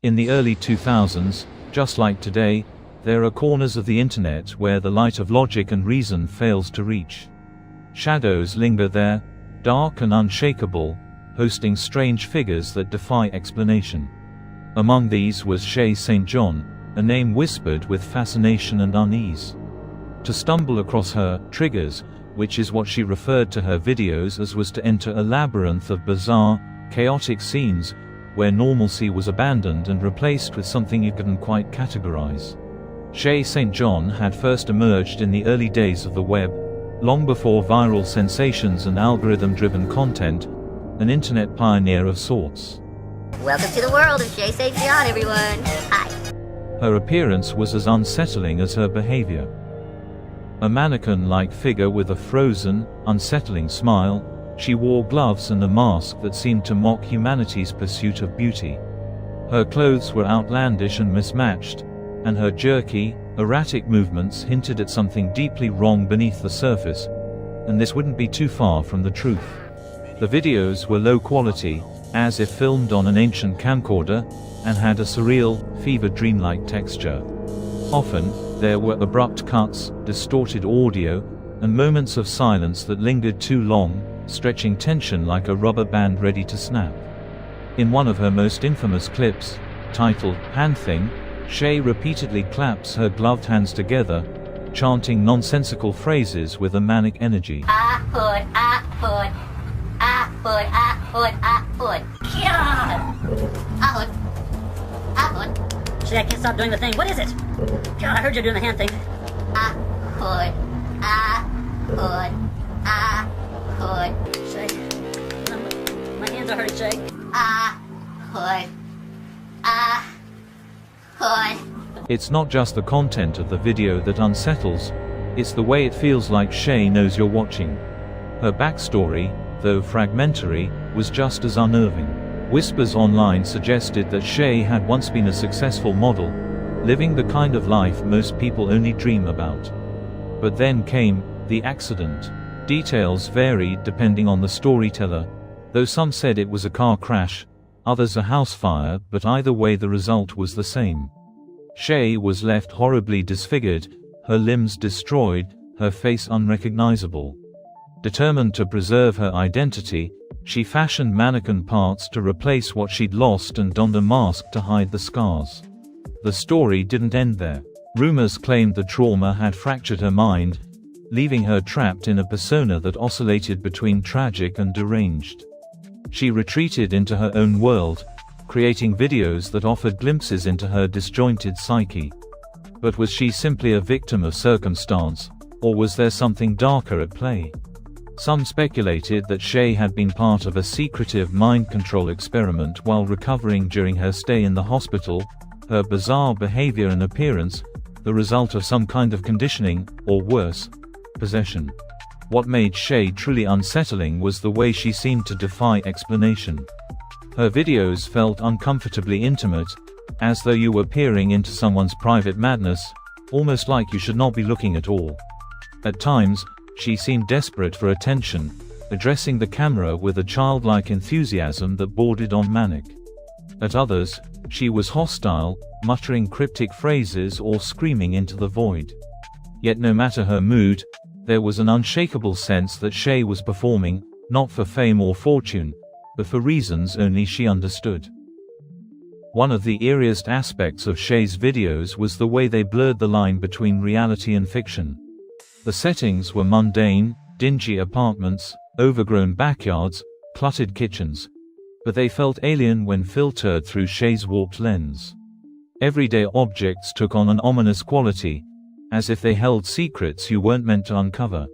In the early 2000s, just like today, there are corners of the internet where the light of logic and reason fails to reach. Shadows linger there, dark and unshakable, hosting strange figures that defy explanation. Among these was Shaye St. John, a name whispered with fascination and unease. To stumble across her triggers, which is what she referred to her videos as, was to enter a labyrinth of bizarre, chaotic scenes, where normalcy was abandoned and replaced with something you couldn't quite categorize. Shaye St. John had first emerged in the early days of the web, long before viral sensations and algorithm-driven content, an internet pioneer of sorts. Welcome to the world of Shaye Saint John, everyone. Hi. Her appearance was as unsettling as her behavior. A mannequin-like figure with a frozen, unsettling smile, she wore gloves and a mask that seemed to mock humanity's pursuit of beauty. Her clothes were outlandish and mismatched, and her jerky, erratic movements hinted at something deeply wrong beneath the surface, and this wouldn't be too far from the truth. The videos were low quality, as if filmed on an ancient camcorder, and had a surreal, fever dream-like texture. Often, there were abrupt cuts, distorted audio, and moments of silence that lingered too long, stretching tension like a rubber band ready to snap. In one of her most infamous clips, titled "Hand Thing," Shaye repeatedly claps her gloved hands together, chanting nonsensical phrases with a manic energy. Hood. Shaye, I can't stop doing the thing. What is it? God, I heard you doing the hand thing. Hood. Shaye, my hands are hurting, Shaye. Hood. It's not just the content of the video that unsettles, it's the way it feels like Shaye knows you're watching. Her backstory, though fragmentary, was just as unnerving. Whispers online suggested that Shaye had once been a successful model, living the kind of life most people only dream about. But then came the accident. Details varied depending on the storyteller, though some said it was a car crash, others a house fire, but either way the result was the same. Shaye was left horribly disfigured, her limbs destroyed, her face unrecognizable. Determined to preserve her identity, she fashioned mannequin parts to replace what she'd lost and donned a mask to hide the scars. The story didn't end there. Rumors claimed the trauma had fractured her mind, leaving her trapped in a persona that oscillated between tragic and deranged. She retreated into her own world, creating videos that offered glimpses into her disjointed psyche. But was she simply a victim of circumstance, or was there something darker at play? Some speculated that Shaye had been part of a secretive mind control experiment while recovering during her stay in the hospital, her bizarre behavior and appearance, the result of some kind of conditioning, or worse, possession. What made Shaye truly unsettling was the way she seemed to defy explanation. Her videos felt uncomfortably intimate, as though you were peering into someone's private madness, almost like you should not be looking at all. At times, she seemed desperate for attention, addressing the camera with a childlike enthusiasm that bordered on manic. At others, she was hostile, muttering cryptic phrases or screaming into the void. Yet no matter her mood, there was an unshakable sense that Shaye was performing, not for fame or fortune, but for reasons only she understood. One of the eeriest aspects of Shaye's videos was the way they blurred the line between reality and fiction. The settings were mundane, dingy apartments, overgrown backyards, cluttered kitchens, but they felt alien when filtered through Shaye's warped lens. Everyday objects took on an ominous quality, as if they held secrets you weren't meant to uncover.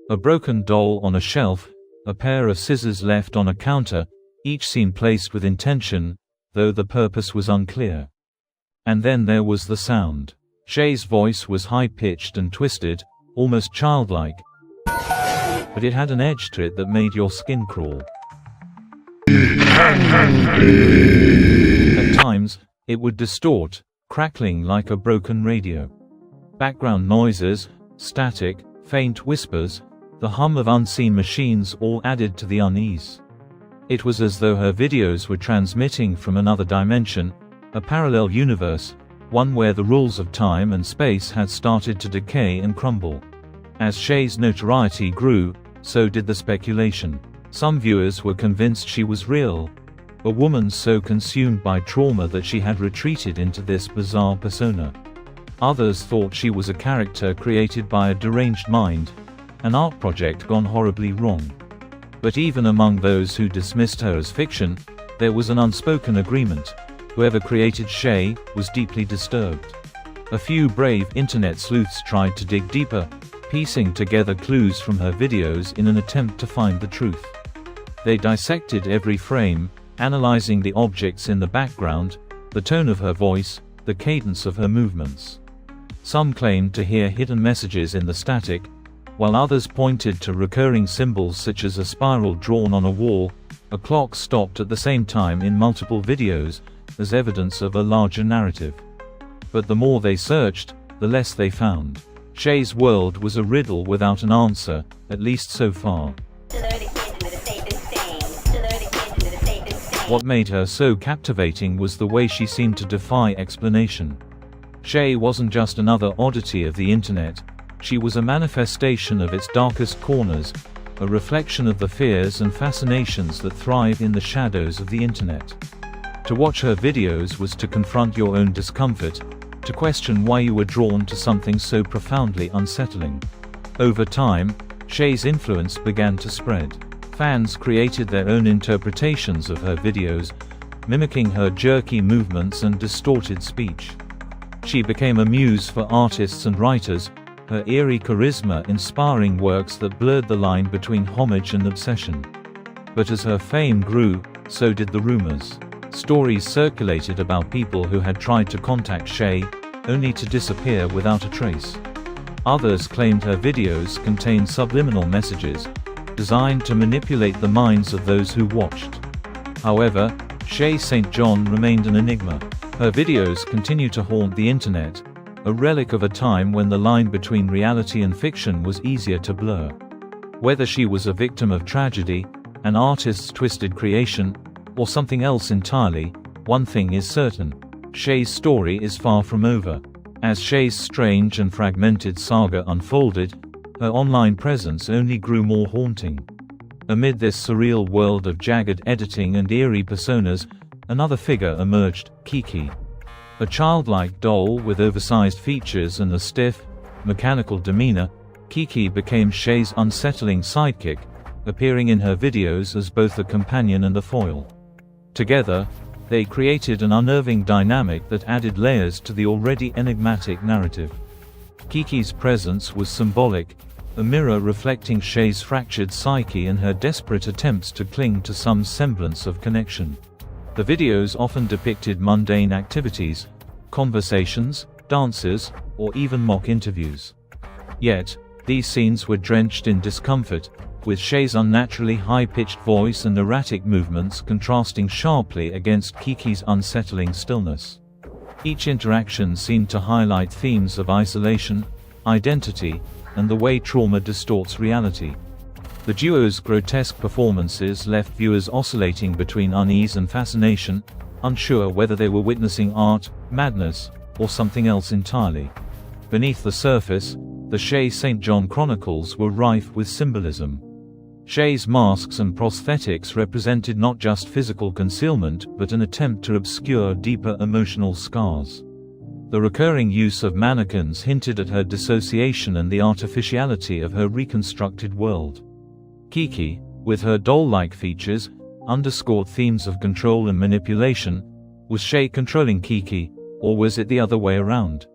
A broken doll on a shelf, a pair of scissors left on a counter, each seemed placed with intention, though the purpose was unclear. And then there was the sound. Shaye's voice was high-pitched and twisted, almost childlike, but it had an edge to it that made your skin crawl. At times, it would distort, crackling like a broken radio. Background noises, static, faint whispers, the hum of unseen machines all added to the unease. It was as though her videos were transmitting from another dimension, A parallel universe, one where the rules of time and space had started to decay and crumble. As Shaye's notoriety grew, so did the speculation. Some viewers were convinced she was real, a woman so consumed by trauma that she had retreated into this bizarre persona. Others thought she was a character created by a deranged mind, an art project gone horribly wrong. But even among those who dismissed her as fiction, there was an unspoken agreement: whoever created Shaye was deeply disturbed. A few brave internet sleuths tried to dig deeper, piecing together clues from her videos in an attempt to find the truth. They dissected every frame, analyzing the objects in the background, the tone of her voice, the cadence of her movements. Some claimed to hear hidden messages in the static, while others pointed to recurring symbols such as a spiral drawn on a wall, a clock stopped at the same time in multiple videos, as evidence of a larger narrative. But the more they searched, the less they found. Shaye's world was a riddle without an answer, at least so far. What made her so captivating was the way she seemed to defy explanation. Shaye wasn't just another oddity of the internet, she was a manifestation of its darkest corners, a reflection of the fears and fascinations that thrive in the shadows of the internet. To watch her videos was to confront your own discomfort, to question why you were drawn to something so profoundly unsettling. Over time, Shaye's influence began to spread. Fans created their own interpretations of her videos, mimicking her jerky movements and distorted speech. She became a muse for artists and writers, her eerie charisma inspiring works that blurred the line between homage and obsession. But as her fame grew, so did the rumors. Stories circulated about people who had tried to contact Shaye, only to disappear without a trace. Others claimed her videos contained subliminal messages, designed to manipulate the minds of those who watched. However, Shaye St. John remained an enigma. Her videos continue to haunt the internet, a relic of a time when the line between reality and fiction was easier to blur. Whether she was a victim of tragedy, an artist's twisted creation, or something else entirely, one thing is certain: Shaye's story is far from over. As Shaye's strange and fragmented saga unfolded, her online presence only grew more haunting. Amid this surreal world of jagged editing and eerie personas, another figure emerged: Kiki. A childlike doll with oversized features and a stiff, mechanical demeanor, Kiki became Shaye's unsettling sidekick, appearing in her videos as both a companion and a foil. Together, they created an unnerving dynamic that added layers to the already enigmatic narrative. Kiki's presence was symbolic, a mirror reflecting Shaye's fractured psyche and her desperate attempts to cling to some semblance of connection. The videos often depicted mundane activities, conversations, dances, or even mock interviews. Yet, these scenes were drenched in discomfort, with Shaye's unnaturally high-pitched voice and erratic movements contrasting sharply against Kiki's unsettling stillness. Each interaction seemed to highlight themes of isolation, identity, and the way trauma distorts reality. The duo's grotesque performances left viewers oscillating between unease and fascination, unsure whether they were witnessing art, madness, or something else entirely. Beneath the surface, the Shaye St. John chronicles were rife with symbolism. Shaye's masks and prosthetics represented not just physical concealment but an attempt to obscure deeper emotional scars. The recurring use of mannequins hinted at her dissociation and the artificiality of her reconstructed world. Kiki, with her doll-like features, underscored themes of control and manipulation. Was Shaye controlling Kiki, or was it the other way around?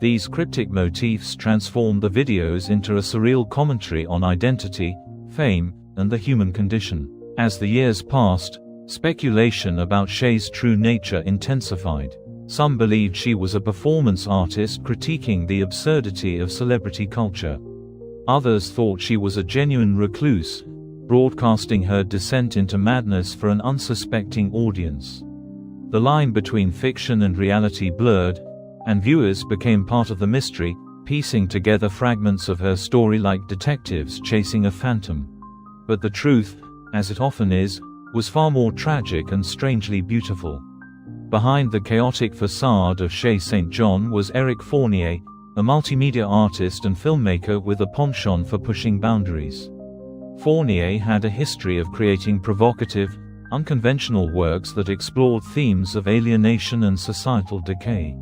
These cryptic motifs transformed the videos into a surreal commentary on identity, fame, and the human condition. As the years passed, speculation about Shaye's true nature intensified. Some believed she was a performance artist critiquing the absurdity of celebrity culture. Others thought she was a genuine recluse, broadcasting her descent into madness for an unsuspecting audience. The line between fiction and reality blurred, and viewers became part of the mystery, piecing together fragments of her story like detectives chasing a phantom. But the truth, as it often is, was far more tragic and strangely beautiful. Behind the chaotic facade of Shaye St. John was Eric Fournier, a multimedia artist and filmmaker with a penchant for pushing boundaries. Fournier had a history of creating provocative, unconventional works that explored themes of alienation and societal decay.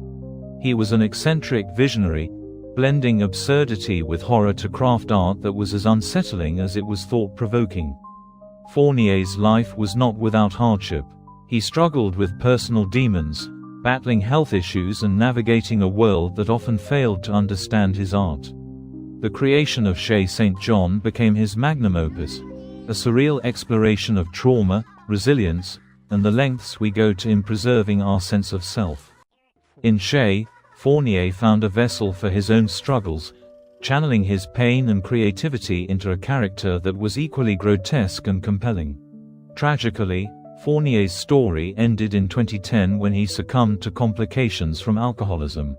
He was an eccentric visionary, blending absurdity with horror to craft art that was as unsettling as it was thought-provoking. Fournier's life was not without hardship. He struggled with personal demons, battling health issues and navigating a world that often failed to understand his art. The creation of Shaye St. John became his magnum opus, a surreal exploration of trauma, resilience, and the lengths we go to in preserving our sense of self. In Shaye, Fournier found a vessel for his own struggles, channeling his pain and creativity into a character that was equally grotesque and compelling. Tragically, Fournier's story ended in 2010 when he succumbed to complications from alcoholism.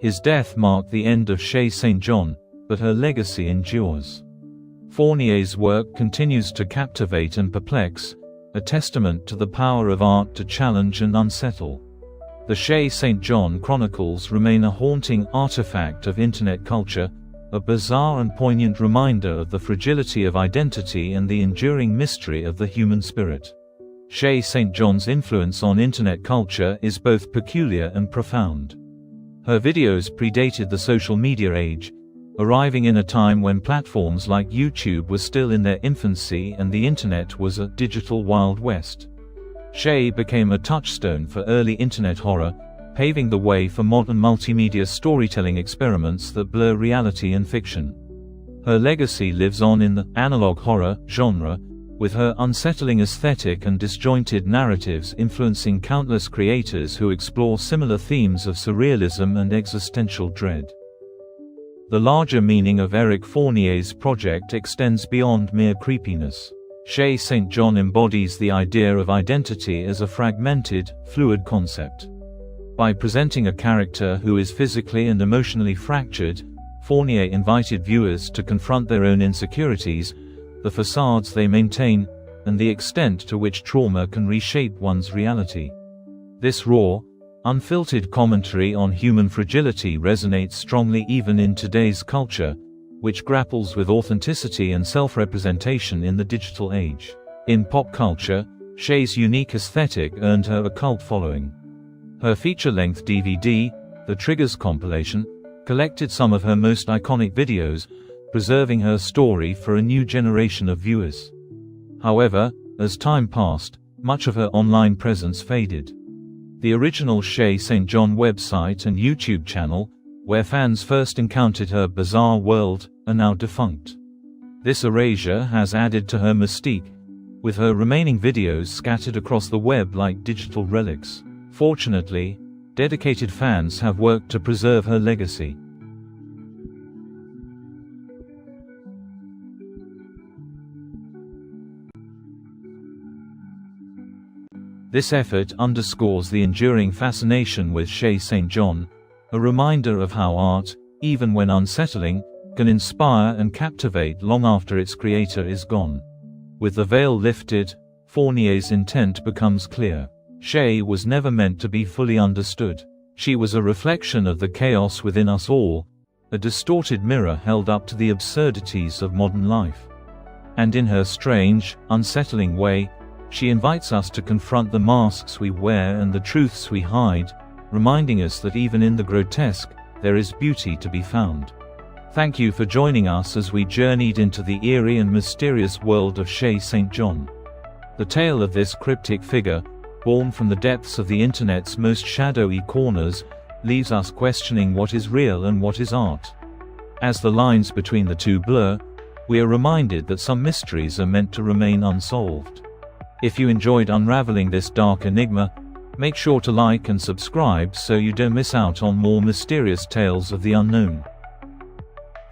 His death marked the end of Shaye St. John, but her legacy endures. Fournier's work continues to captivate and perplex, a testament to the power of art to challenge and unsettle. The Shaye St. John Chronicles remain a haunting artifact of internet culture, a bizarre and poignant reminder of the fragility of identity and the enduring mystery of the human spirit. Shaye St. John's influence on internet culture is both peculiar and profound. Her videos predated the social media age, arriving in a time when platforms like YouTube were still in their infancy and the internet was a digital Wild West. Shaye became a touchstone for early internet horror, paving the way for modern multimedia storytelling experiments that blur reality and fiction. Her legacy lives on in the analog horror genre, with her unsettling aesthetic and disjointed narratives influencing countless creators who explore similar themes of surrealism and existential dread. The larger meaning of Eric Fournier's project extends beyond mere creepiness. Shaye St. John embodies the idea of identity as a fragmented, fluid concept. By presenting a character who is physically and emotionally fractured, Fournier invited viewers to confront their own insecurities, the facades they maintain, and the extent to which trauma can reshape one's reality. This raw, unfiltered commentary on human fragility resonates strongly even in today's culture, which grapples with authenticity and self-representation in the digital age. In pop culture, Shaye's unique aesthetic earned her a cult following. Her feature-length DVD, The Triggers Compilation, collected some of her most iconic videos, preserving her story for a new generation of viewers. However, as time passed, much of her online presence faded. The original Shaye St. John website and YouTube channel, where fans first encountered her bizarre world, are now defunct. This erasure has added to her mystique, with her remaining videos scattered across the web like digital relics. Fortunately, dedicated fans have worked to preserve her legacy. This effort underscores the enduring fascination with Shaye St. John, a reminder of how art, even when unsettling, can inspire and captivate long after its creator is gone. With the veil lifted, Fournier's intent becomes clear. Shaye was never meant to be fully understood. She was a reflection of the chaos within us all, a distorted mirror held up to the absurdities of modern life. And in her strange, unsettling way, she invites us to confront the masks we wear and the truths we hide, reminding us that even in the grotesque, there is beauty to be found. Thank you for joining us as we journeyed into the eerie and mysterious world of Shaye St. John. The tale of this cryptic figure, born from the depths of the internet's most shadowy corners, leaves us questioning what is real and what is art. As the lines between the two blur, we are reminded that some mysteries are meant to remain unsolved. If you enjoyed unraveling this dark enigma, make sure to like and subscribe so you don't miss out on more mysterious tales of the unknown.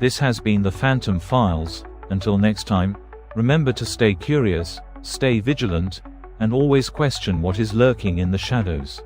This has been the Phantom Files. Until next time, remember to stay curious, stay vigilant, and always question what is lurking in the shadows.